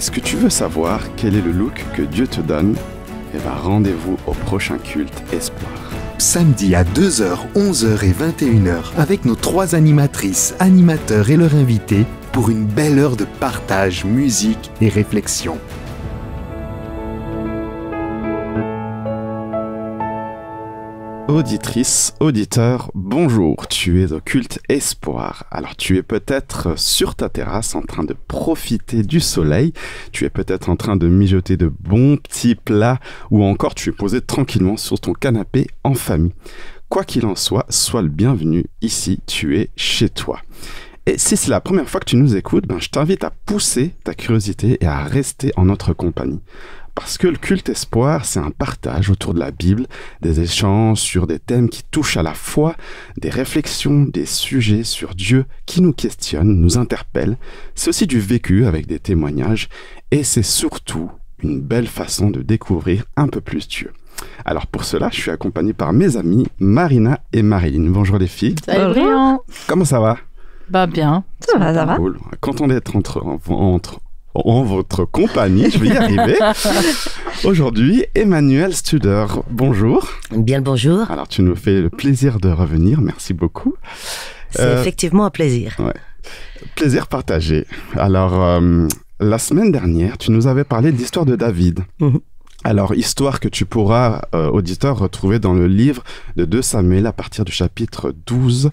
Est-ce que tu veux savoir quel est le look que Dieu te donne? Eh bien, rendez-vous au prochain culte Espoir. Samedi à 2h, 11h et 21h avec nos 3 animatrices, animateurs et leurs invités pour une belle heure de partage, musique et réflexion. Auditrice, auditeur, bonjour, tu es au culte Espoir. Alors tu es peut-être sur ta terrasse en train de profiter du soleil, tu es peut-être en train de mijoter de bons petits plats ou encore tu es posé tranquillement sur ton canapé en famille. Quoi qu'il en soit, sois le bienvenu, ici tu es chez toi. Et si c'est la première fois que tu nous écoutes, je t'invite à pousser ta curiosité et à rester en notre compagnie. Parce que le culte Espoir, c'est un partage autour de la Bible, des échanges sur des thèmes qui touchent à la foi, des réflexions, des sujets sur Dieu qui nous questionnent, nous interpellent. C'est aussi du vécu avec des témoignages et c'est surtout une belle façon de découvrir un peu plus Dieu. Alors pour cela, je suis accompagné par mes amies Marina et Marilyn. Bonjour les filles. Salut Brian. Comment ça va? Bah bien. Ça va. Cool. Content d'être en votre compagnie, je vais y arriver. Aujourd'hui, Emmanuel Studer, bonjour. Bien le bonjour. Alors, tu nous fais le plaisir de revenir, merci beaucoup. C'est effectivement un plaisir. Ouais. Plaisir partagé. Alors, la semaine dernière, tu nous avais parlé de l'histoire de David. Alors, histoire que tu pourras, auditeur, retrouver dans le livre de 2 Samuel à partir du chapitre 12.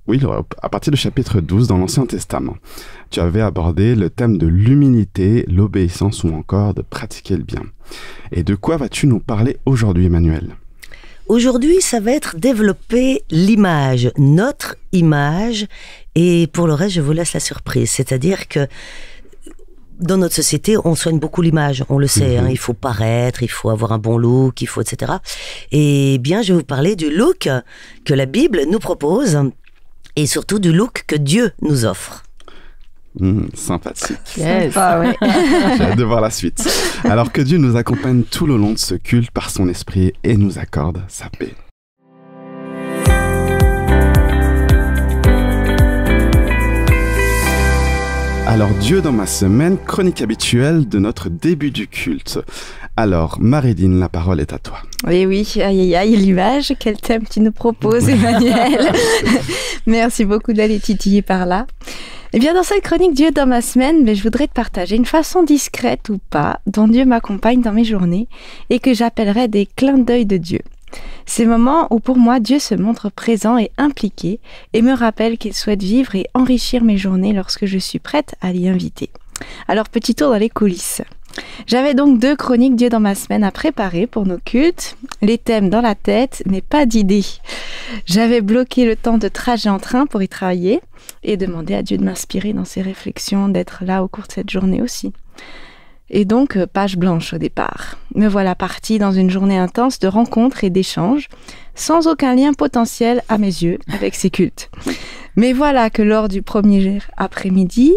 Oui, à partir du chapitre 12 dans l'Ancien Testament, tu avais abordé le thème de l'humilité, l'obéissance ou encore de pratiquer le bien. Et de quoi vas-tu nous parler aujourd'hui, Emmanuel? Aujourd'hui, ça va être développer l'image, notre image, et pour le reste, je vous laisse la surprise. C'est-à-dire que dans notre société, on soigne beaucoup l'image, on le sait, il faut paraître, il faut avoir un bon look, il faut etc. Et bien, je vais vous parler du look que la Bible nous propose, et surtout du look que Dieu nous offre. Sympathique. Yes. Ouais. J'ai hâte de voir la suite. Alors que Dieu nous accompagne tout le long de ce culte par son esprit et nous accorde sa paix. Alors, Dieu dans ma semaine, chronique habituelle de notre début du culte. Alors, Marilyn, la parole est à toi. Oui, aïe, l'image, quel thème tu nous proposes, Emmanuel. Merci beaucoup d'aller titiller par là. Eh bien, dans cette chronique Dieu dans ma semaine, je voudrais te partager une façon discrète ou pas dont Dieu m'accompagne dans mes journées et que j'appellerais des clins d'œil de Dieu. Ces moments où pour moi Dieu se montre présent et impliqué et me rappelle qu'il souhaite vivre et enrichir mes journées lorsque je suis prête à l'y inviter. Alors, petit tour dans les coulisses. J'avais donc 2 chroniques Dieu dans ma semaine à préparer pour nos cultes, les thèmes dans la tête, mais pas d'idées. J'avais bloqué le temps de trajet en train pour y travailler et demander à Dieu de m'inspirer dans ses réflexions, d'être là au cours de cette journée aussi. Et donc, page blanche au départ. Me voilà partie dans une journée intense de rencontres et d'échanges, sans aucun lien potentiel à mes yeux avec ces cultes. Mais voilà que lors du premier après-midi,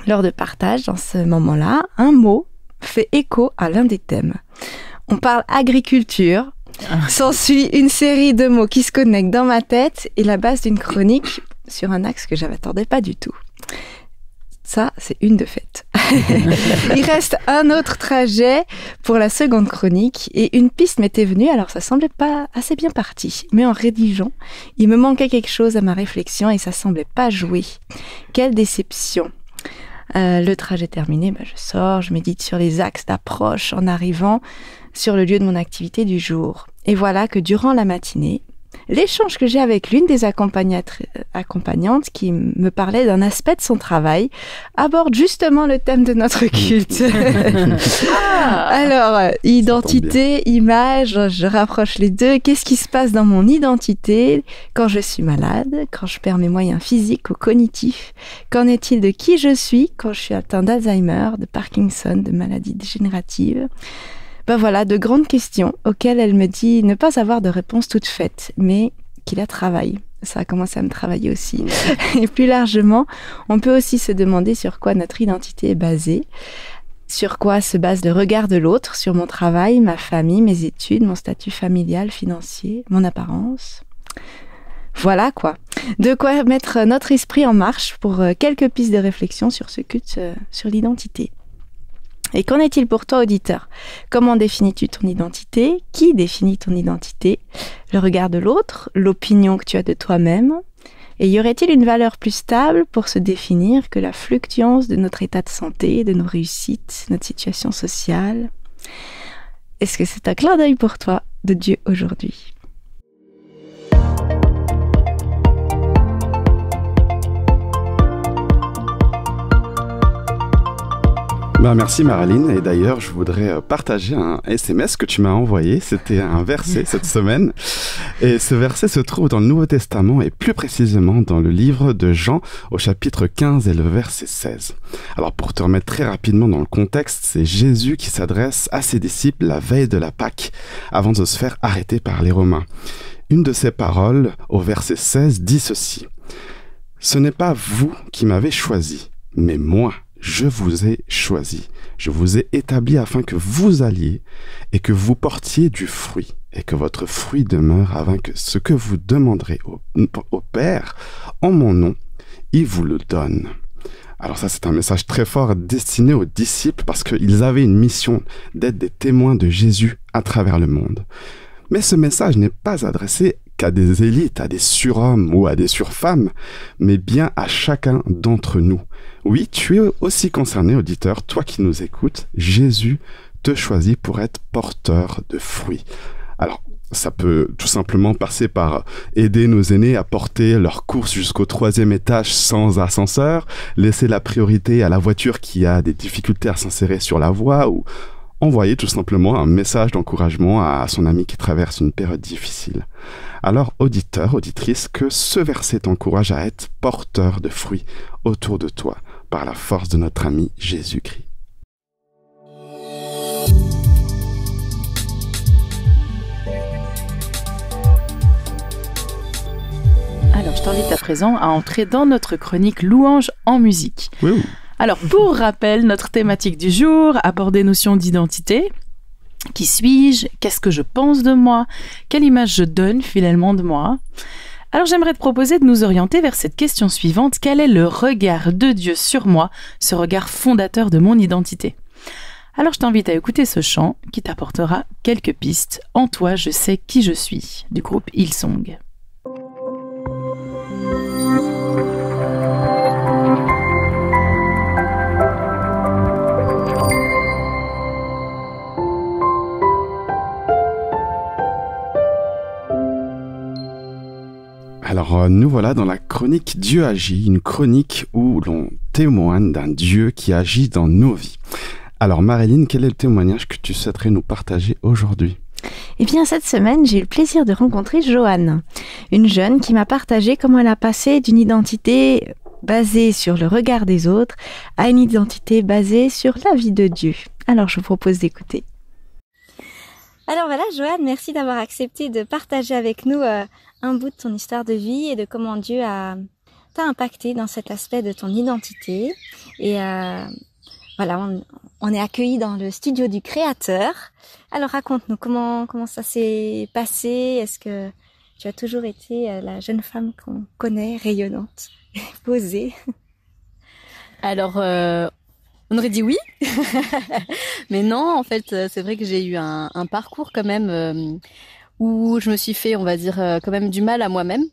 lors de partage, dans ce moment-là, un mot fait écho à l'un des thèmes. On parle agriculture, s'ensuit une série de mots qui se connectent dans ma tête et la base d'une chronique sur un axe que je n'attendais pas du tout. Ça, c'est une de faite. Il reste un autre trajet pour la seconde chronique et une piste m'était venue, alors ça semblait pas assez bien parti. Mais en rédigeant, il me manquait quelque chose à ma réflexion et ça semblait pas jouer. Quelle déception! Le trajet terminé, je sors, je médite sur les axes d'approche en arrivant sur le lieu de mon activité du jour. Et voilà que durant la matinée, l'échange que j'ai avec l'une des accompagnantes qui me parlait d'un aspect de son travail aborde justement le thème de notre culte. Alors, identité, image, je rapproche les deux. Qu'est-ce qui se passe dans mon identité quand je suis malade, quand je perds mes moyens physiques ou cognitifs? Qu'en est-il de qui je suis quand je suis atteint d'Alzheimer, de Parkinson, de maladies dégénératives? Voilà, de grandes questions auxquelles elle me dit ne pas avoir de réponse toute faite, mais qu'il la travaille. Ça a commencé à me travailler aussi. Et plus largement, on peut aussi se demander sur quoi notre identité est basée, sur quoi se base le regard de l'autre, sur mon travail, ma famille, mes études, mon statut familial, financier, mon apparence. Voilà quoi. De quoi mettre notre esprit en marche pour quelques pistes de réflexion sur ce culte, sur l'identité. Et qu'en est-il pour toi, auditeur? Comment définis-tu ton identité? Qui définit ton identité? Le regard de l'autre? L'opinion que tu as de toi-même? Et y aurait-il une valeur plus stable pour se définir que la fluctuance de notre état de santé, de nos réussites, notre situation sociale? Est-ce que c'est un clin d'œil pour toi de Dieu aujourd'hui? Merci Marilyn, et d'ailleurs je voudrais partager un SMS que tu m'as envoyé. C'était un verset cette semaine, et ce verset se trouve dans le Nouveau Testament et plus précisément dans le livre de Jean au chapitre 15 et le verset 16. Alors pour te remettre très rapidement dans le contexte, c'est Jésus qui s'adresse à ses disciples la veille de la Pâque avant de se faire arrêter par les Romains. Une de ses paroles au verset 16 dit ceci: « Ce n'est pas vous qui m'avez choisi, mais moi. Je vous ai choisi, je vous ai établi afin que vous alliez et que vous portiez du fruit, et que votre fruit demeure, afin que ce que vous demanderez au Père en mon nom, il vous le donne. » Alors ça, c'est un message très fort destiné aux disciples parce qu'ils avaient une mission d'être des témoins de Jésus à travers le monde. Mais ce message n'est pas adressé qu'à des élites, à des surhommes ou à des surfemmes, mais bien à chacun d'entre nous. Oui, tu es aussi concerné, auditeur, toi qui nous écoutes. Jésus te choisit pour être porteur de fruits. Alors, ça peut tout simplement passer par aider nos aînés à porter leur course jusqu'au 3e étage sans ascenseur, laisser la priorité à la voiture qui a des difficultés à s'insérer sur la voie, ou envoyer tout simplement un message d'encouragement à son ami qui traverse une période difficile. Alors, auditeur, auditrice, que ce verset t'encourage à être porteur de fruits autour de toi par la force de notre ami Jésus-Christ. Alors, je t'invite à présent à entrer dans notre chronique Louange en musique. Oui. Alors, pour rappel, notre thématique du jour aborde des notions d'identité. Qui suis-je? Qu'est-ce que je pense de moi? Quelle image je donne finalement de moi? Alors, j'aimerais te proposer de nous orienter vers cette question suivante. Quel est le regard de Dieu sur moi, ce regard fondateur de mon identité? Alors, je t'invite à écouter ce chant qui t'apportera quelques pistes. En toi, je sais qui je suis, du groupe Hillsong. Alors nous voilà dans la chronique Dieu agit, une chronique où l'on témoigne d'un Dieu qui agit dans nos vies. Alors Marilyn, quel est le témoignage que tu souhaiterais nous partager aujourd'hui? Eh bien, cette semaine, j'ai eu le plaisir de rencontrer Joanne, une jeune qui m'a partagé comment elle a passé d'une identité basée sur le regard des autres à une identité basée sur la vie de Dieu. Alors, je vous propose d'écouter. Alors voilà, Joanne, merci d'avoir accepté de partager avec nous un bout de ton histoire de vie et de comment Dieu t'a impacté dans cet aspect de ton identité. Et voilà, on est accueillis dans le studio du Créateur. Alors raconte-nous comment ça s'est passé. Est-ce que tu as toujours été la jeune femme qu'on connaît, rayonnante, posée? Alors, on aurait dit oui, mais non, en fait, c'est vrai que j'ai eu un parcours quand même où je me suis fait, on va dire, quand même du mal à moi-même,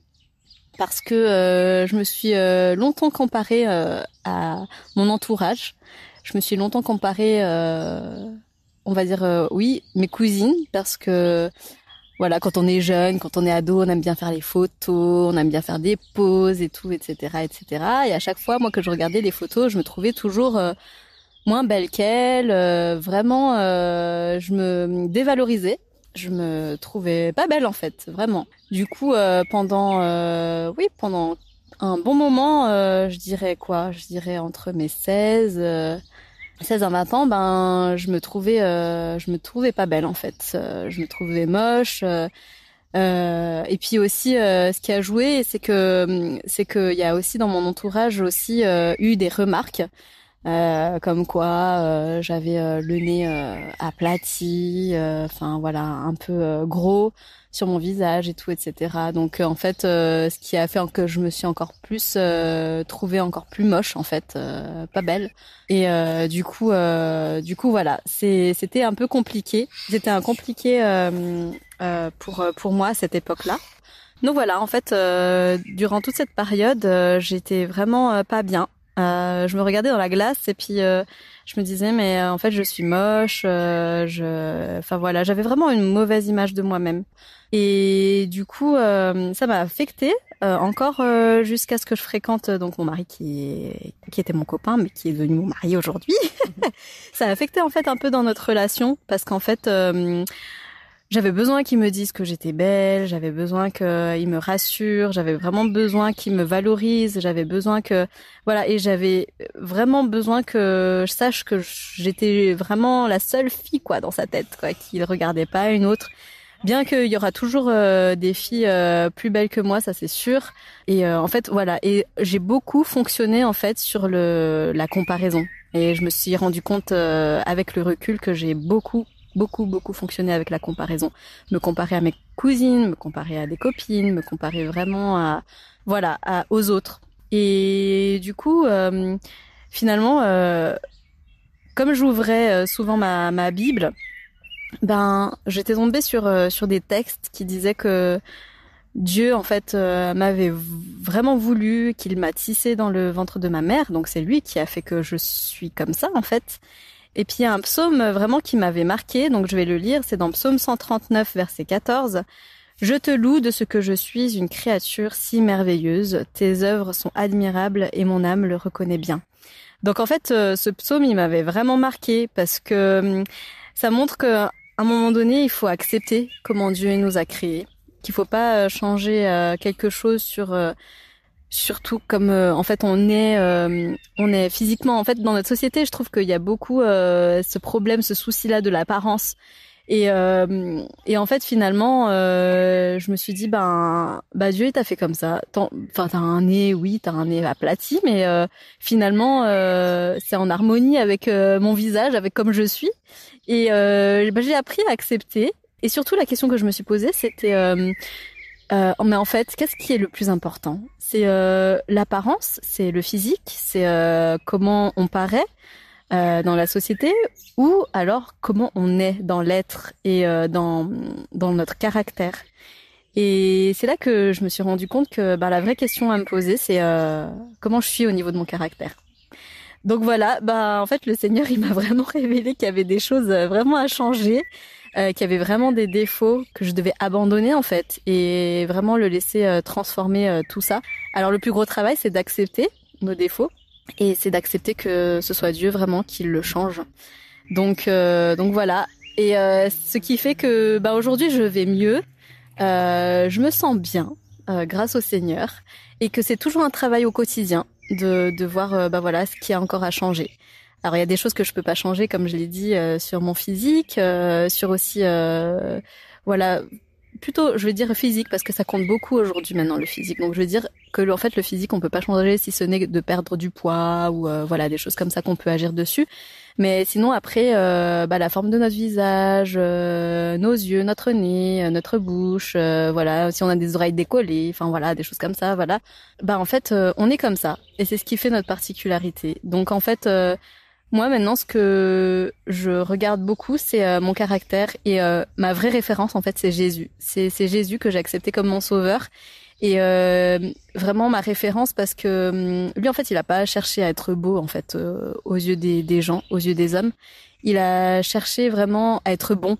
parce que je me suis longtemps comparée à mon entourage. Je me suis longtemps comparée, on va dire, oui, mes cousines, parce que voilà, quand on est jeune, quand on est ado, on aime bien faire les photos, on aime bien faire des poses et tout, etc., etc. Et à chaque fois, moi, que je regardais les photos, je me trouvais toujours moins belle qu'elle. Vraiment, je me dévalorisais. Je me trouvais pas belle, en fait, vraiment. Du coup, pendant un bon moment, je dirais entre mes 16 à 20 ans, ben je me trouvais pas belle en fait. Je me trouvais moche. Et puis aussi, ce qui a joué, c'est que il y a aussi dans mon entourage aussi eu des remarques comme quoi j'avais le nez aplati, enfin voilà, un peu gros sur mon visage et tout, etc. Donc en fait, ce qui a fait que je me suis encore plus trouvée encore plus moche en fait, pas belle. Et du coup voilà, c'était un peu compliqué. C'était un compliqué pour moi à cette époque-là. Donc voilà, en fait, durant toute cette période, j'étais vraiment pas bien. Je me regardais dans la glace et puis je me disais mais en fait je suis moche. Enfin voilà, j'avais vraiment une mauvaise image de moi-même. Et du coup, ça m'a affectée encore jusqu'à ce que je fréquente donc mon mari qui était mon copain mais qui est devenu mon mari aujourd'hui. Ça a affecté en fait un peu dans notre relation parce qu'en fait j'avais besoin qu'il me dise que j'étais belle, j'avais besoin qu'il me rassure, j'avais vraiment besoin qu'il me valorise, j'avais besoin que voilà, et j'avais vraiment besoin que je sache que j'étais vraiment la seule fille quoi dans sa tête quoi, qu'il regardait pas une autre. Bien qu'il y aura toujours des filles plus belles que moi, ça c'est sûr. Et en fait voilà, et j'ai beaucoup fonctionné en fait sur la comparaison. Et je me suis rendu compte avec le recul que j'ai beaucoup fonctionné avec la comparaison. Me comparer à mes cousines, me comparer à des copines, me comparer vraiment aux autres. Et du coup, finalement, comme j'ouvrais souvent ma Bible, j'étais tombée sur des textes qui disaient que Dieu, en fait, m'avait vraiment voulu, qu'il m'a tissé dans le ventre de ma mère. Donc c'est lui qui a fait que je suis comme ça, en fait. Et puis il y a un psaume vraiment qui m'avait marqué, donc je vais le lire, c'est dans Psaume 139, verset 14. « Je te loue de ce que je suis une créature si merveilleuse, tes œuvres sont admirables et mon âme le reconnaît bien. » Donc en fait, ce psaume, il m'avait vraiment marqué parce que ça montre qu'à un moment donné, il faut accepter comment Dieu nous a créés, qu'il faut pas changer quelque chose surtout comme en fait on est physiquement en fait dans notre société, je trouve qu'il y a beaucoup ce problème, ce souci-là de l'apparence et en fait finalement je me suis dit Dieu il t'a fait comme ça, t'as un nez aplati mais finalement c'est en harmonie avec mon visage, avec comme je suis et j'ai appris à accepter et surtout la question que je me suis posée c'était mais en fait, qu'est-ce qui est le plus important? C'est l'apparence, c'est le physique, c'est comment on paraît dans la société, ou alors comment on est dans l'être et dans notre caractère. Et c'est là que je me suis rendu compte que la vraie question à me poser, c'est comment je suis au niveau de mon caractère. Donc voilà, en fait, le Seigneur, il m'a vraiment révélé qu'il y avait des choses vraiment à changer. Qu'il y avait vraiment des défauts que je devais abandonner en fait et vraiment le laisser transformer tout ça. Alors le plus gros travail c'est d'accepter nos défauts et c'est d'accepter que ce soit Dieu vraiment qui le change. Donc voilà et ce qui fait que aujourd'hui je vais mieux, je me sens bien grâce au Seigneur et que c'est toujours un travail au quotidien de voir ce qu'il y a encore à changer. Alors il y a des choses que je peux pas changer, comme je l'ai dit, sur mon physique, sur aussi, plutôt je vais dire physique parce que ça compte beaucoup aujourd'hui maintenant le physique. Donc je veux dire que en fait le physique on peut pas changer si ce n'est de perdre du poids ou des choses comme ça qu'on peut agir dessus. Mais sinon après la forme de notre visage, nos yeux, notre nez, notre bouche, si on a des oreilles décollées, des choses comme ça, en fait on est comme ça et c'est ce qui fait notre particularité. Donc en fait moi, maintenant, ce que je regarde beaucoup, c'est mon caractère et ma vraie référence, en fait, c'est Jésus. C'est Jésus que j'ai accepté comme mon sauveur et vraiment ma référence parce que lui, en fait, il a pas cherché à être beau, en fait, aux yeux des gens, aux yeux des hommes. Il a cherché vraiment à être bon,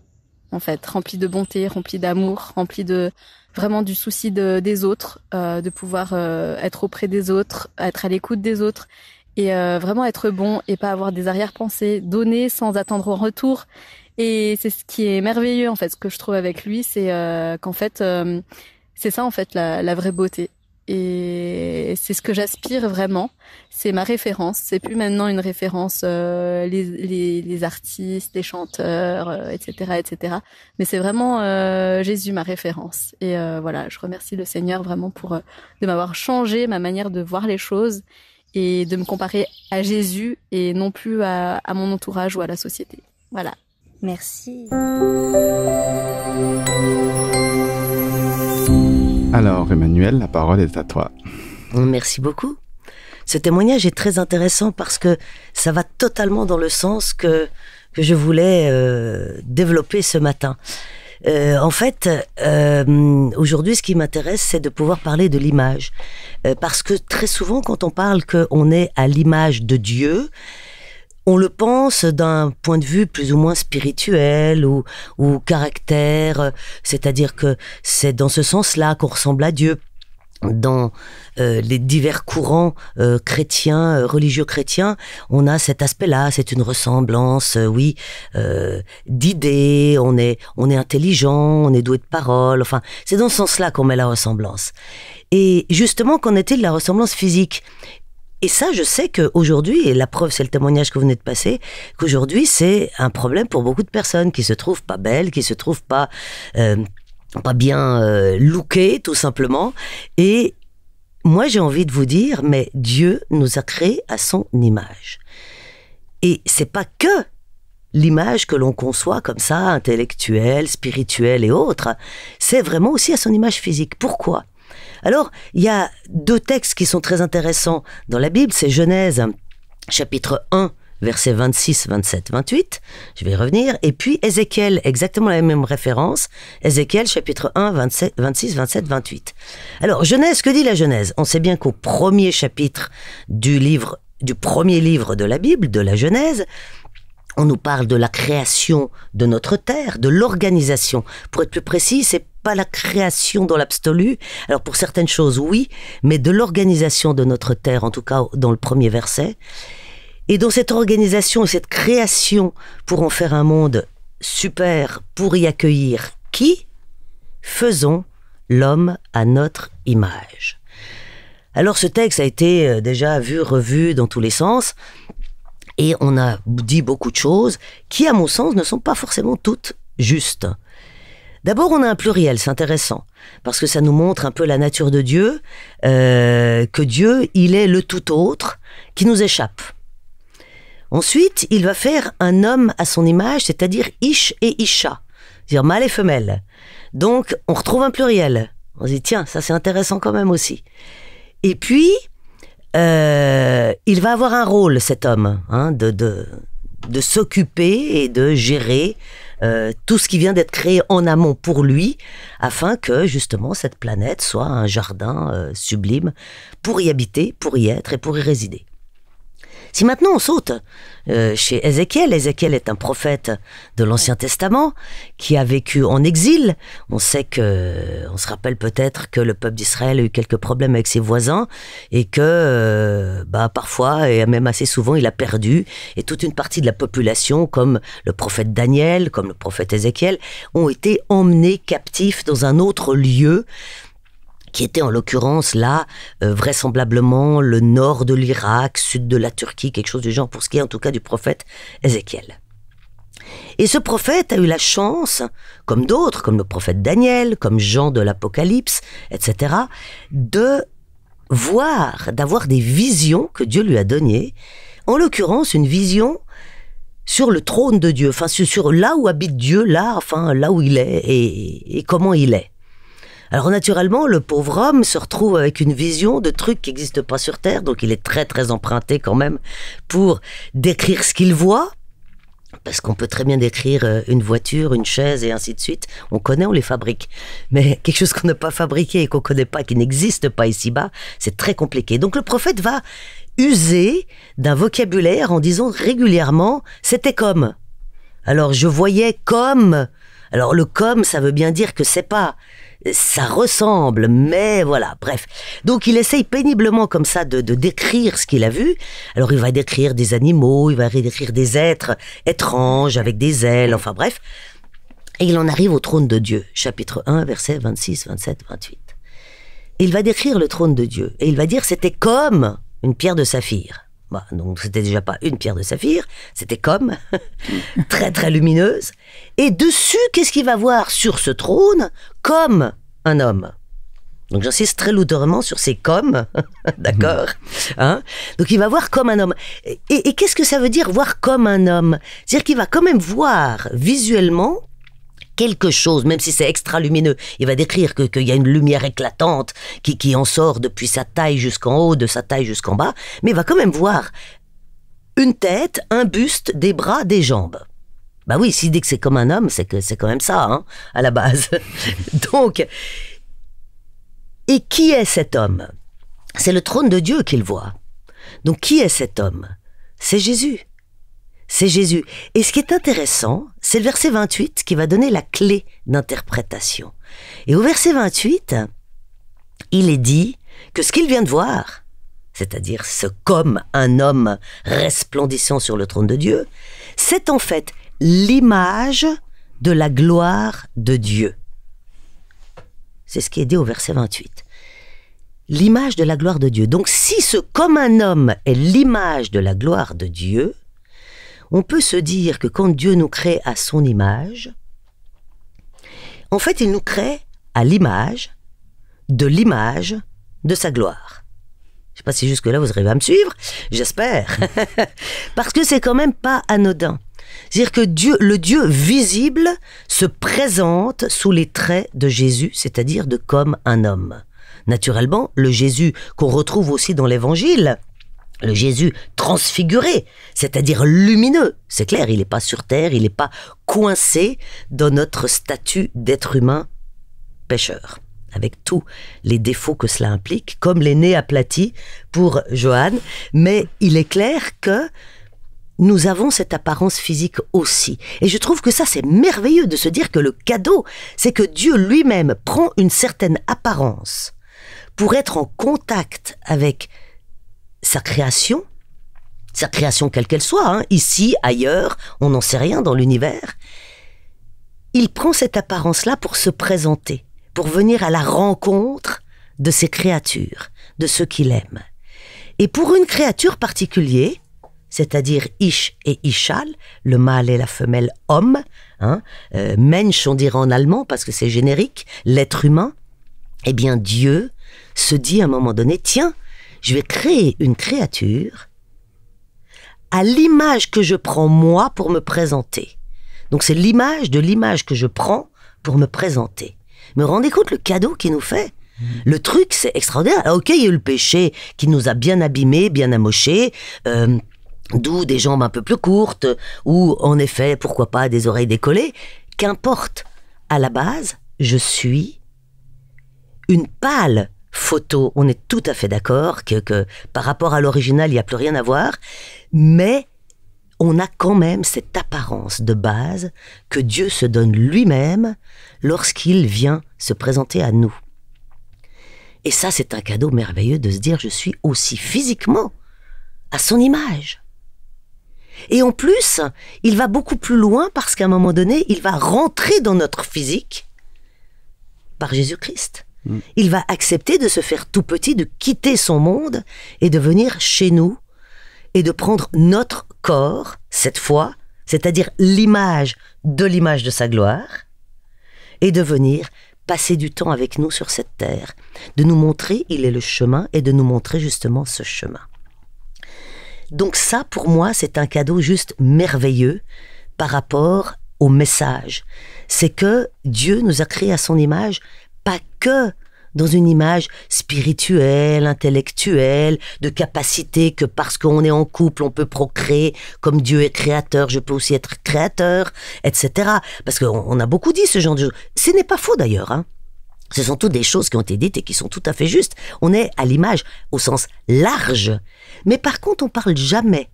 en fait, rempli de bonté, rempli d'amour, rempli de vraiment du souci des autres, de pouvoir être auprès des autres, être à l'écoute des autres. Et vraiment être bon et pas avoir des arrière-pensées, donner sans attendre en retour. Et c'est ce qui est merveilleux en fait, ce que je trouve avec lui, c'est qu'en fait c'est ça en fait la vraie beauté. Et c'est ce que j'aspire vraiment, c'est ma référence. C'est plus maintenant une référence les artistes, les chanteurs, etc. Mais c'est vraiment Jésus ma référence. Et je remercie le Seigneur vraiment de m'avoir changé ma manière de voir les choses. et de me comparer à Jésus et non plus à mon entourage ou à la société. Voilà. Merci. Alors, Emmanuel, la parole est à toi. Merci beaucoup. Ce témoignage est très intéressant parce que ça va totalement dans le sens que je voulais développer ce matin. En fait, aujourd'hui, ce qui m'intéresse, c'est de pouvoir parler de l'image. Parce que très souvent, quand on parle qu'on est à l'image de Dieu, on le pense d'un point de vue plus ou moins spirituel ou caractère, c'est-à-dire que c'est dans ce sens-là qu'on ressemble à Dieu. Dans les divers courants chrétiens, religieux chrétiens, on a cet aspect-là, c'est une ressemblance, d'idées, on est intelligent, on est doué de parole, enfin, c'est dans ce sens-là qu'on met la ressemblance. Et justement, qu'en est-il de la ressemblance physique ? Et ça, je sais qu'aujourd'hui, et la preuve, c'est le témoignage que vous venez de passer, qu'aujourd'hui, c'est un problème pour beaucoup de personnes qui se trouvent pas belles, qui se trouvent pas bien lookées, tout simplement. Et moi, j'ai envie de vous dire, mais Dieu nous a créés à son image. Et c'est pas que l'image que l'on conçoit comme ça, intellectuelle, spirituelle et autres, c'est vraiment aussi à son image physique. Pourquoi ? Alors, il y a 2 textes qui sont très intéressants dans la Bible, c'est Genèse, chapitre 1, versets 26, 27, 28, je vais y revenir, et puis Ézéchiel, exactement la même référence, Ézéchiel, chapitre 1, 26, 27, 28. Alors, Genèse, que dit la Genèse ? On sait bien qu'au premier chapitre du premier livre de la Bible, de la Genèse, on nous parle de la création de notre terre, de l'organisation. Pour être plus précis, c'est pas la création dans l'absolu. Alors pour certaines choses, oui, mais de l'organisation de notre terre, en tout cas dans le premier verset. Et dans cette organisation et cette création pour en faire un monde super, pour y accueillir qui ? Faisons l'homme à notre image. Alors ce texte a été déjà vu, revu dans tous les sens. Et on a dit beaucoup de choses qui, à mon sens, ne sont pas forcément toutes justes. D'abord, on a un pluriel, c'est intéressant, parce que ça nous montre un peu la nature de Dieu, que Dieu, il est le tout autre qui nous échappe. Ensuite, il va faire un homme à son image, c'est-à-dire Ish et Isha, c'est-à-dire mâle et femelle. Donc, on retrouve un pluriel. On se dit, tiens, ça c'est intéressant quand même aussi. Et puis, il va avoir un rôle, cet homme, hein, de s'occuper et de gérer tout ce qui vient d'être créé en amont pour lui, afin que justement cette planète soit un jardin sublime pour y habiter, pour y être et pour y résider. Si maintenant on saute chez Ézéchiel, Ézéchiel est un prophète de l'Ancien Testament qui a vécu en exil. On sait on se rappelle peut-être que le peuple d'Israël a eu quelques problèmes avec ses voisins et que parfois et même assez souvent il a perdu, et toute une partie de la population, comme le prophète Daniel, comme le prophète Ézéchiel, ont été emmenés captifs dans un autre lieu, qui était en l'occurrence là, vraisemblablement le nord de l'Irak, sud de la Turquie, quelque chose du genre, pour ce qui est en tout cas du prophète Ézéchiel. Et ce prophète a eu la chance, comme d'autres, comme le prophète Daniel, comme Jean de l'Apocalypse, etc., d'avoir des visions que Dieu lui a données, en l'occurrence une vision sur le trône de Dieu, enfin sur là où habite Dieu, là où il est et comment il est. Alors naturellement, le pauvre homme se retrouve avec une vision de trucs qui n'existent pas sur Terre, donc il est très très emprunté quand même pour décrire ce qu'il voit, parce qu'on peut très bien décrire une voiture, une chaise et ainsi de suite. On connaît, on les fabrique. Mais quelque chose qu'on n'a pas fabriqué et qu'on ne connaît pas, qui n'existe pas ici-bas, c'est très compliqué. Donc le prophète va user d'un vocabulaire en disant régulièrement « c'était comme ». Alors je voyais comme. Alors le comme, ça veut bien dire que c'est pas... ça ressemble, mais voilà, bref. Donc il essaye péniblement comme ça de décrire ce qu'il a vu. Alors il va décrire des animaux, il va décrire des êtres étranges avec des ailes, enfin bref. Et il en arrive au trône de Dieu, chapitre 1, versets 26, 27, 28. Et il va décrire le trône de Dieu, et il va dire c'était comme une pierre de saphir. Donc c'était déjà pas une pierre de saphir, c'était comme, très très lumineuse. Et dessus, qu'est-ce qu'il va voir sur ce trône ? Comme un homme. Donc j'insiste très lourdement sur ces comme, d'accord, hein. Donc il va voir comme un homme. Et qu'est-ce que ça veut dire voir comme un homme? C'est-à-dire qu'il va quand même voir visuellement quelque chose, même si c'est extra lumineux. Il va décrire qu'il y a une lumière éclatante qui en sort depuis sa taille jusqu'en haut, de sa taille jusqu'en bas, mais il va quand même voir une tête, un buste, des bras, des jambes. Bah oui, s'il dit que c'est comme un homme, c'est que c'est quand même ça, hein, à la base. Donc, et qui est cet homme? C'est le trône de Dieu qu'il voit. Donc, qui est cet homme? C'est Jésus. C'est Jésus. Et ce qui est intéressant, c'est le verset 28 qui va donner la clé d'interprétation. Et au verset 28, il est dit que ce qu'il vient de voir, c'est-à-dire ce comme un homme resplendissant sur le trône de Dieu, c'est en fait l'image de la gloire de Dieu. C'est ce qui est dit au verset 28. L'image de la gloire de Dieu. Donc si ce comme un homme est l'image de la gloire de Dieu, on peut se dire que quand Dieu nous crée à son image, en fait il nous crée à l'image de sa gloire. Je ne sais pas si jusque-là vous arrivez à me suivre, j'espère. Parce que c'est quand même pas anodin. C'est-à-dire que le Dieu visible se présente sous les traits de Jésus, c'est-à-dire de comme un homme. Naturellement, le Jésus qu'on retrouve aussi dans l'Évangile, le Jésus transfiguré, c'est-à-dire lumineux. C'est clair, il n'est pas sur terre, il n'est pas coincé dans notre statut d'être humain pécheur, avec tous les défauts que cela implique, comme les nez aplatis pour Johann. Mais il est clair que nous avons cette apparence physique aussi. Et je trouve que ça, c'est merveilleux de se dire que le cadeau, c'est que Dieu lui-même prend une certaine apparence pour être en contact avec sa création quelle qu'elle soit, hein, ici, ailleurs, on n'en sait rien dans l'univers. Il prend cette apparence-là pour se présenter, pour venir à la rencontre de ses créatures, de ceux qu'il aime. Et pour une créature particulière, c'est-à-dire Ish et Ishal, le mâle et la femelle homme, hein, Mensch on dirait en allemand parce que c'est générique, l'être humain, eh bien Dieu se dit à un moment donné, tiens, je vais créer une créature à l'image que je prends moi pour me présenter. Donc c'est l'image de l'image que je prends pour me présenter. Me rendez compte le cadeau qu'il nous fait? Le truc, c'est extraordinaire. Alors, ok, il y a eu le péché qui nous a bien abîmés, bien amochés, d'où des jambes un peu plus courtes, ou en effet, pourquoi pas, des oreilles décollées. Qu'importe, à la base, je suis une pâle photo. On est tout à fait d'accord que par rapport à l'original, il n'y a plus rien à voir, mais on a quand même cette apparence de base que Dieu se donne lui-même lorsqu'il vient se présenter à nous. Et ça, c'est un cadeau merveilleux de se dire je suis aussi physiquement à son image. Et en plus, il va beaucoup plus loin parce qu'à un moment donné, il va rentrer dans notre physique par Jésus-Christ. Il va accepter de se faire tout petit, de quitter son monde et de venir chez nous et de prendre notre corps, cette fois, c'est-à-dire l'image de sa gloire, et de venir passer du temps avec nous sur cette terre, de nous montrer, il est le chemin, et de nous montrer justement ce chemin. Donc ça, pour moi, c'est un cadeau juste merveilleux par rapport au message. C'est que Dieu nous a créés à son image, pas que dans une image spirituelle, intellectuelle, de capacité que parce qu'on est en couple, on peut procréer, comme Dieu est créateur, je peux aussi être créateur, etc. Parce qu'on a beaucoup dit ce genre de choses. Ce n'est pas faux d'ailleurs, hein. Ce sont toutes des choses qui ont été dites et qui sont tout à fait justes. On est à l'image au sens large. Mais par contre, on parle jamais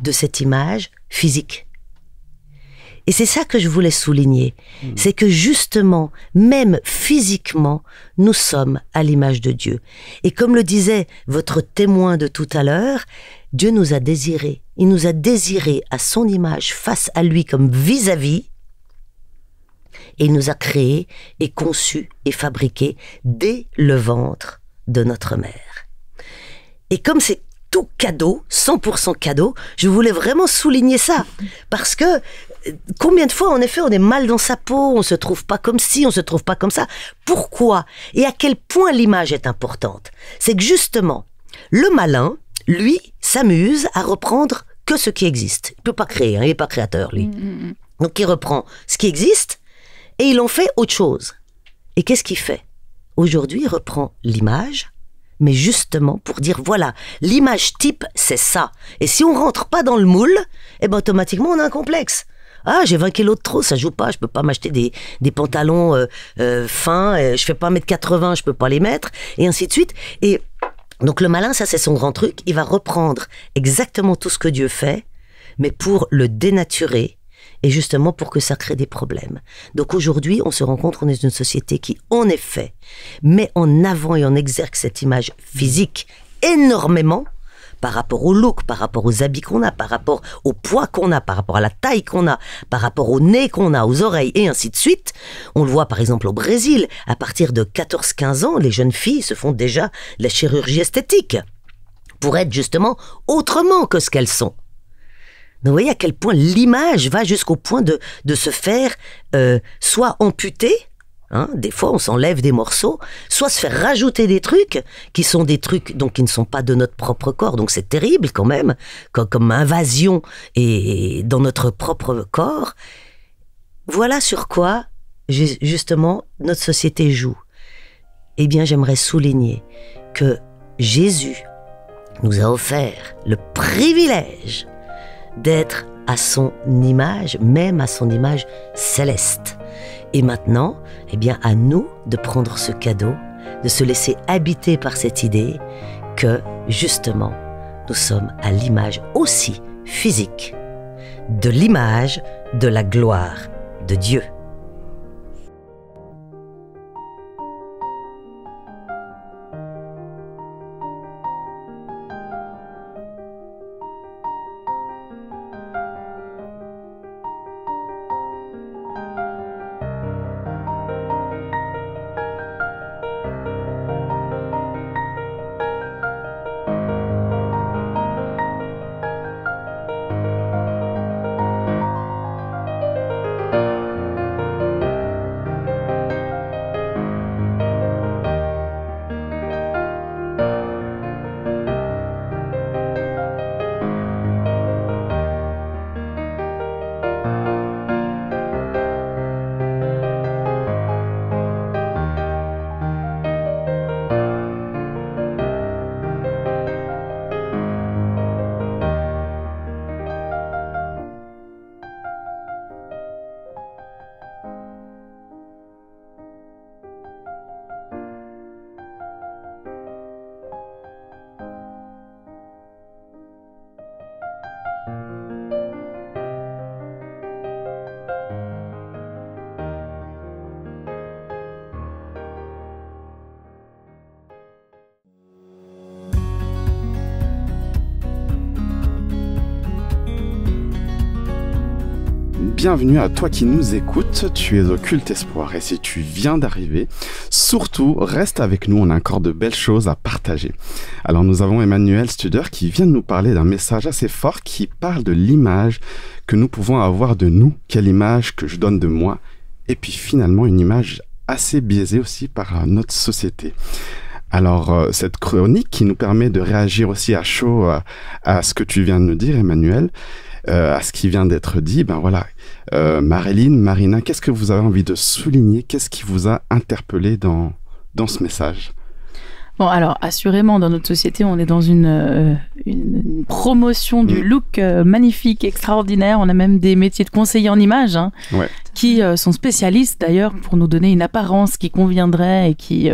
de cette image physique. Et c'est ça que je voulais souligner. C'est que justement, même physiquement, nous sommes à l'image de Dieu. Et comme le disait votre témoin de tout à l'heure, Dieu nous a désirés. Il nous a désirés à son image, face à lui comme vis-à-vis. Et il nous a créés et conçus et fabriqués dès le ventre de notre mère. Et comme c'est tout cadeau, 100% cadeau, je voulais vraiment souligner ça. Parce que combien de fois, en effet, on est mal dans sa peau, on se trouve pas comme ci, on se trouve pas comme ça. Pourquoi? Et à quel point l'image est importante? C'est que justement, le malin, lui, s'amuse à reprendre que ce qui existe. Il peut pas créer, il est pas créateur, lui. Donc il reprend ce qui existe et il en fait autre chose. Et qu'est-ce qu'il fait? Aujourd'hui, il reprend l'image, mais justement pour dire, voilà, l'image type, c'est ça. Et si on rentre pas dans le moule, eh ben automatiquement, on a un complexe. Ah, j'ai 20 kilos de trop, ça joue pas, je peux pas m'acheter des pantalons fins, je fais pas 1m80, je peux pas les mettre, et ainsi de suite. Et donc le malin, ça c'est son grand truc, il va reprendre exactement tout ce que Dieu fait, mais pour le dénaturer, et justement pour que ça crée des problèmes. Donc aujourd'hui, on se rend compte qu'on est une société qui, en effet, met en avant et en exergue cette image physique énormément par rapport au look, par rapport aux habits qu'on a, par rapport au poids qu'on a, par rapport à la taille qu'on a, par rapport au nez qu'on a, aux oreilles, et ainsi de suite. On le voit par exemple au Brésil, à partir de 14-15 ans, les jeunes filles se font déjà de la chirurgie esthétique pour être justement autrement que ce qu'elles sont. Donc vous voyez à quel point l'image va jusqu'au point de se faire soit amputer, hein, des fois on s'enlève des morceaux, soit se faire rajouter des trucs qui sont des trucs donc qui ne sont pas de notre propre corps, donc c'est terrible quand même, comme invasion et dans notre propre corps. Voilà sur quoi justement notre société joue. Eh bien j'aimerais souligner que Jésus nous a offert le privilège d'être à son image, même à son image céleste. Et maintenant, eh bien, à nous de prendre ce cadeau, de se laisser habiter par cette idée que, justement, nous sommes à l'image aussi physique de l'image de la gloire de Dieu. Bienvenue à toi qui nous écoutes, tu es au Culte Espoir et si tu viens d'arriver, surtout reste avec nous, on a encore de belles choses à partager. Alors nous avons Emmanuel Studer qui vient de nous parler d'un message assez fort qui parle de l'image que nous pouvons avoir de nous, quelle image que je donne de moi, et puis finalement une image assez biaisée aussi par notre société. Alors cette chronique qui nous permet de réagir aussi à chaud à ce que tu viens de nous dire Emmanuel, à ce qui vient d'être dit, ben voilà. Marilyn, Marina, qu'est-ce que vous avez envie de souligner? Qu'est-ce qui vous a interpellé dans ce message? Bon, alors, assurément, dans notre société, on est dans une promotion du look magnifique, extraordinaire. On a même des métiers de conseiller en image, hein, qui sont spécialistes, d'ailleurs, pour nous donner une apparence qui conviendrait et qui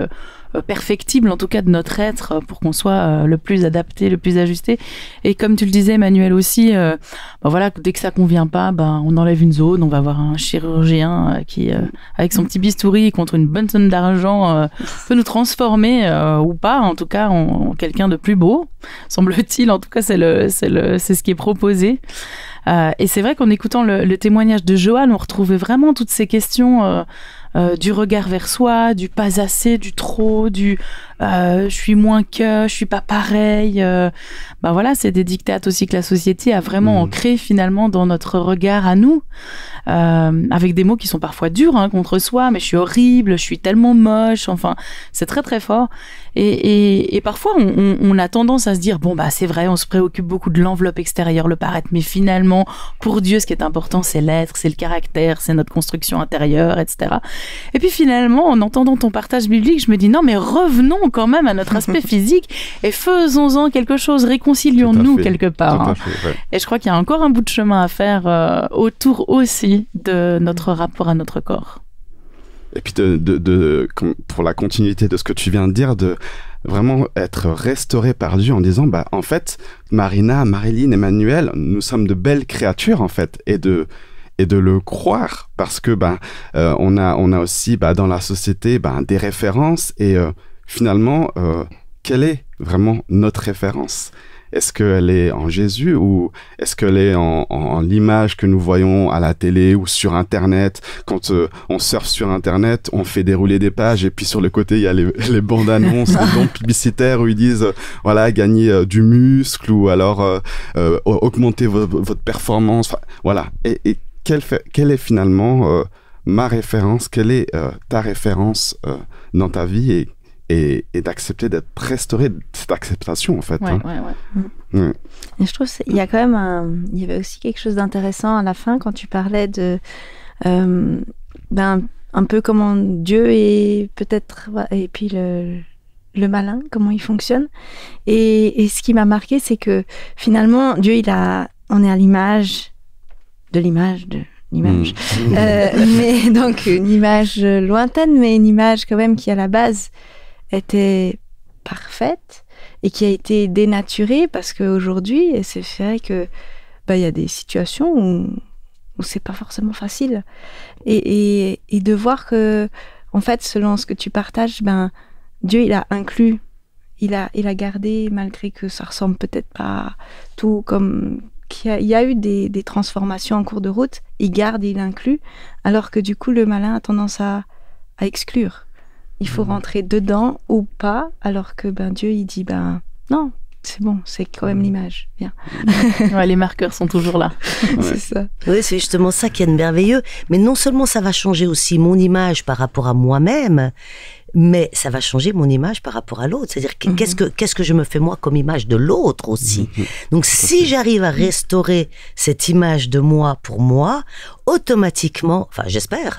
perfectible, en tout cas, de notre être, pour qu'on soit le plus adapté, le plus ajusté. Et comme tu le disais, Emmanuel aussi, ben voilà, dès que ça convient pas, ben on enlève une zone, on va voir un chirurgien qui, avec son petit bistouri contre une bonne somme d'argent, peut nous transformer ou pas, en tout cas, en quelqu'un de plus beau, semble-t-il. En tout cas, c'est ce qui est proposé. Et c'est vrai qu'en écoutant le témoignage de Johan, on retrouvait vraiment toutes ces questions du regard vers soi, du pas assez, du trop, du je suis moins que, je suis pas pareil. Bah voilà, c'est des dictates aussi que la société a vraiment ancré finalement dans notre regard à nous, avec des mots qui sont parfois durs contre soi, mais je suis horrible, je suis tellement moche, enfin, c'est très très fort. Et parfois, on a tendance à se dire, bon, bah c'est vrai, on se préoccupe beaucoup de l'enveloppe extérieure, le paraître, mais finalement, pour Dieu, ce qui est important, c'est l'être, c'est le caractère, c'est notre construction intérieure, etc. Et puis finalement, en entendant ton partage biblique, je me dis, non, mais revenons quand même à notre aspect physique et faisons-en quelque chose, réconcilions-nous quelque part. Ouais. Et je crois qu'il y a encore un bout de chemin à faire autour aussi de notre rapport à notre corps. Et puis pour la continuité de ce que tu viens de dire, de vraiment être restauré par Dieu en disant, bah en fait, Marina, Marilyn, Emmanuel, nous sommes de belles créatures en fait, et de le croire, parce que on a aussi dans la société des références, et finalement quelle est vraiment notre référence? Est-ce qu'elle est en Jésus, ou est-ce qu'elle est en l'image que nous voyons à la télé ou sur Internet? Quand on surfe sur Internet, on fait dérouler des pages, et puis sur le côté, il y a les bandes annonces, les bandes publicitaires où ils disent voilà, gagner du muscle, ou alors augmenter votre performance. Enfin, voilà. Et quelle est finalement ma référence? Quelle est ta référence dans ta vie, et d'accepter d'être restauré, cette acceptation en fait. Ouais. Et je trouve qu'il y a quand même il y avait aussi quelque chose d'intéressant à la fin quand tu parlais de un peu comment Dieu est peut-être, et puis le malin, comment il fonctionne, et ce qui m'a marqué, c'est que finalement Dieu on est à l'image, mais donc une image lointaine, mais une image quand même qui à la base était parfaite et qui a été dénaturée, parce qu'aujourd'hui, c'est vrai que il y a des situations où c'est pas forcément facile, et de voir que en fait, selon ce que tu partages, Dieu il a inclus, il a gardé, malgré que ça ressemble peut-être pas tout comme il y a eu des transformations en cours de route, il garde, il inclut, alors que du coup le malin a tendance à exclure. Il faut rentrer dedans ou pas, alors que Dieu il dit non, c'est bon, c'est quand même l'image. Bien. Ouais, les marqueurs sont toujours là. C'est ça. Oui, c'est justement ça qui est merveilleux. Mais non seulement ça va changer aussi mon image par rapport à moi-même, mais ça va changer mon image par rapport à l'autre. C'est-à-dire qu'est-ce que je me fais moi comme image de l'autre aussi. Donc si j'arrive à restaurer cette image de moi pour moi, automatiquement, enfin j'espère,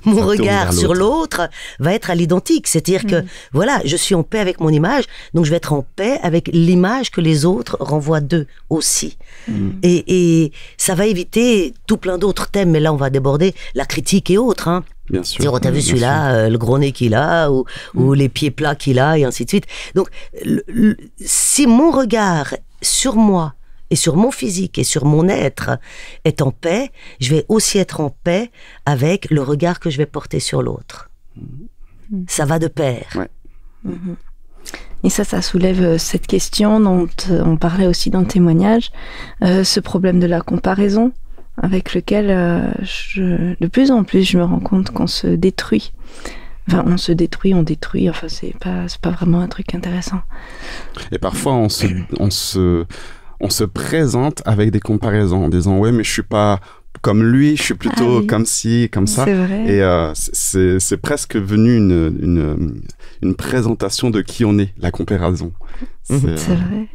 mon regard sur l'autre va être à l'identique. C'est-à-dire que voilà, je suis en paix avec mon image, donc je vais être en paix avec l'image que les autres renvoient d'eux aussi. Et ça va éviter tout plein d'autres thèmes, mais là on va déborder la critique et autres. Bien sûr. T'as vu celui-là, le gros nez qu'il a, ou les pieds plats qu'il a, et ainsi de suite. Donc, si mon regard sur moi, et sur mon physique, et sur mon être, est en paix, je vais aussi être en paix avec le regard que je vais porter sur l'autre. Ça va de pair. Ouais. Et ça soulève cette question dont on parlait aussi dans le témoignage, ce problème de la comparaison, avec lequel de plus en plus je me rends compte qu'on se détruit. Enfin, on détruit, enfin c'est pas vraiment un truc intéressant. Et parfois on se présente avec des comparaisons en disant ouais, mais je suis pas comme lui, je suis plutôt comme ci, comme ça. C'est vrai. Et c'est presque devenu une présentation de qui on est, la comparaison. C'est vrai.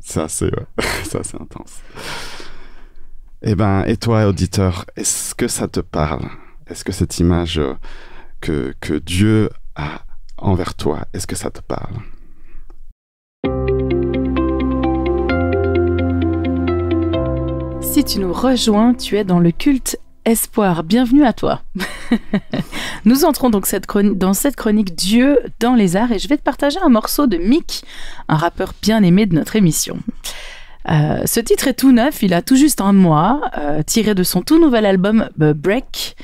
Ça c'est intense. Et toi, auditeur, est-ce que ça te parle? Est-ce que cette image que Dieu a envers toi, est-ce que ça te parle? Si tu nous rejoins, tu es dans le culte Espoir. Bienvenue à toi. Nous entrons donc dans cette chronique Dieu dans les arts, et je vais te partager un morceau de Mick, un rappeur bien aimé de notre émission. Ce titre est tout neuf, il a tout juste un mois, tiré de son tout nouvel album Break,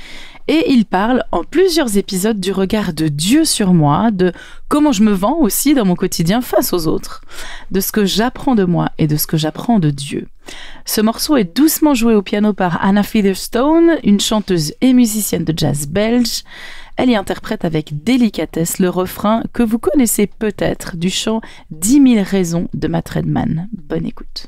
et il parle en plusieurs épisodes du regard de Dieu sur moi, de comment je me vends aussi dans mon quotidien face aux autres, de ce que j'apprends de moi et de ce que j'apprends de Dieu. Ce morceau est doucement joué au piano par Anna Featherstone, une chanteuse et musicienne de jazz belge. Elle y interprète avec délicatesse le refrain que vous connaissez peut-être du chant 10 000 raisons de Matt Redman. Bonne écoute.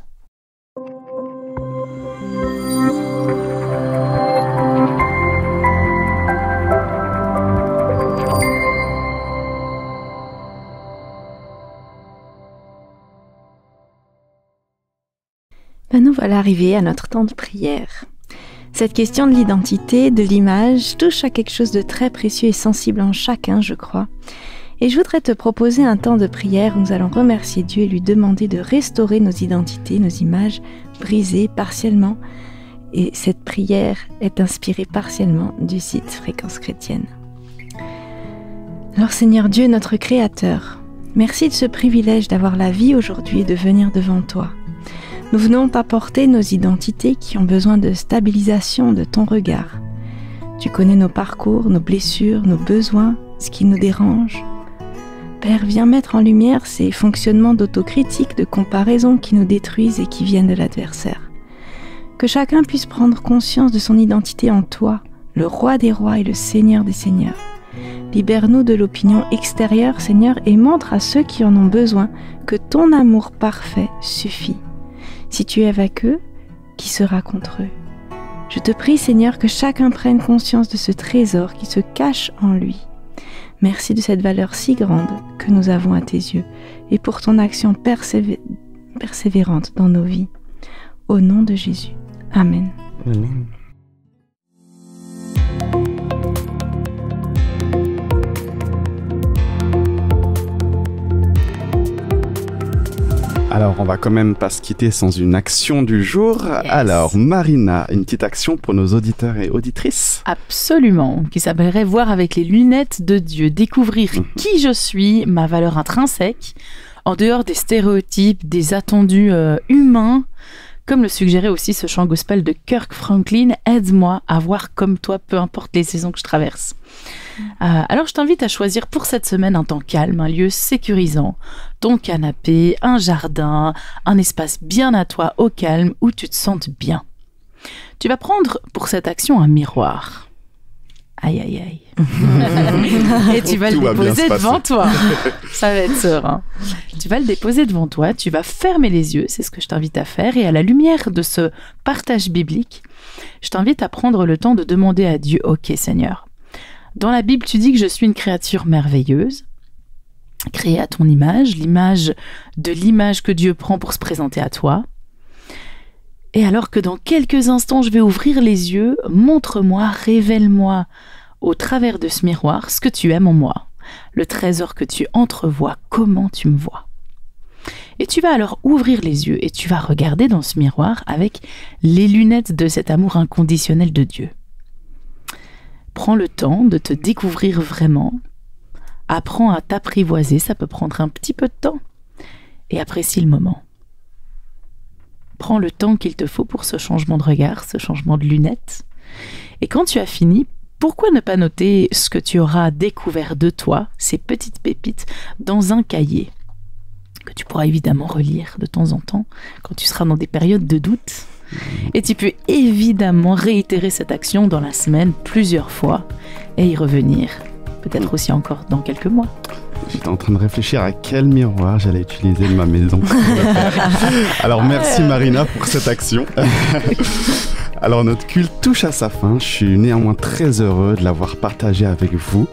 Nous voilà arrivés à notre temps de prière. Cette question de l'identité, de l'image, touche à quelque chose de très précieux et sensible en chacun, je crois. Et je voudrais te proposer un temps de prière où nous allons remercier Dieu et lui demander de restaurer nos identités, nos images brisées partiellement. Et cette prière est inspirée partiellement du site Fréquence Chrétienne. Alors Seigneur Dieu, notre Créateur, merci de ce privilège d'avoir la vie aujourd'hui et de venir devant toi. Nous venons t'apporter nos identités qui ont besoin de stabilisation de ton regard. Tu connais nos parcours, nos blessures, nos besoins, ce qui nous dérange. Père, viens mettre en lumière ces fonctionnements d'autocritique, de comparaison qui nous détruisent et qui viennent de l'adversaire. Que chacun puisse prendre conscience de son identité en toi, le roi des rois et le seigneur des seigneurs. Libère-nous de l'opinion extérieure, Seigneur, et montre à ceux qui en ont besoin que ton amour parfait suffit. Si tu es avec eux, qui sera contre eux? Je te prie, Seigneur, que chacun prenne conscience de ce trésor qui se cache en lui. Merci de cette valeur si grande que nous avons à tes yeux et pour ton action persévérante dans nos vies. Au nom de Jésus. Amen. Amen. Alors, on va quand même pas se quitter sans une action du jour. Yes. Alors, Marina, une petite action pour nos auditeurs et auditrices? Absolument, qui s'appellerait voir avec les lunettes de Dieu, découvrir qui je suis, ma valeur intrinsèque, en dehors des stéréotypes, des attendus humains, comme le suggérait aussi ce chant gospel de Kirk Franklin, aide-moi à voir comme toi, peu importe les saisons que je traverse. Alors je t'invite à choisir pour cette semaine un temps calme, un lieu sécurisant, ton canapé, un jardin, un espace bien à toi, au calme, où tu te sentes bien. Tu vas prendre pour cette action un miroir. Aïe, aïe, aïe. Et tu vas le déposer devant toi. Ça va être serein. Tu vas le déposer devant toi, tu vas fermer les yeux, c'est ce que je t'invite à faire. Et à la lumière de ce partage biblique, je t'invite à prendre le temps de demander à Dieu, ok Seigneur, dans la Bible, tu dis que je suis une créature merveilleuse, créée à ton image, l'image de l'image que Dieu prend pour se présenter à toi. Et alors que dans quelques instants, je vais ouvrir les yeux, montre-moi, révèle-moi au travers de ce miroir ce que tu aimes en moi, le trésor que tu entrevois, comment tu me vois. Et tu vas alors ouvrir les yeux et tu vas regarder dans ce miroir avec les lunettes de cet amour inconditionnel de Dieu. Prends le temps de te découvrir vraiment. Apprends à t'apprivoiser, ça peut prendre un petit peu de temps. Et apprécie le moment. Prends le temps qu'il te faut pour ce changement de regard, ce changement de lunettes. Et quand tu as fini, pourquoi ne pas noter ce que tu auras découvert de toi, ces petites pépites, dans un cahier que tu pourras évidemment relire de temps en temps quand tu seras dans des périodes de doute. Et tu peux évidemment réitérer cette action dans la semaine plusieurs fois et y revenir, peut-être aussi encore dans quelques mois. J'étais en train de réfléchir à quel miroir j'allais utiliser de ma maison. Alors merci Marina pour cette action. Alors notre culte touche à sa fin. Je suis néanmoins très heureux de l'avoir partagé avec vous.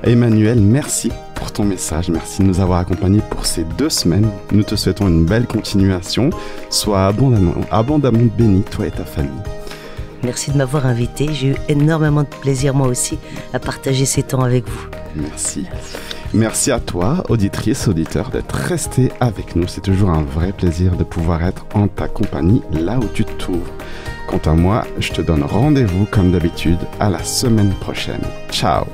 Emmanuel, merci pour ton message. Merci de nous avoir accompagnés pour ces 2 semaines. Nous te souhaitons une belle continuation. Sois abondamment béni, toi et ta famille. Merci de m'avoir invité. J'ai eu énormément de plaisir, moi aussi, à partager ces temps avec vous. Merci. Merci à toi, auditrice, auditeur, d'être resté avec nous. C'est toujours un vrai plaisir de pouvoir être en ta compagnie là où tu te trouves. Quant à moi, je te donne rendez-vous comme d'habitude à la semaine prochaine. Ciao!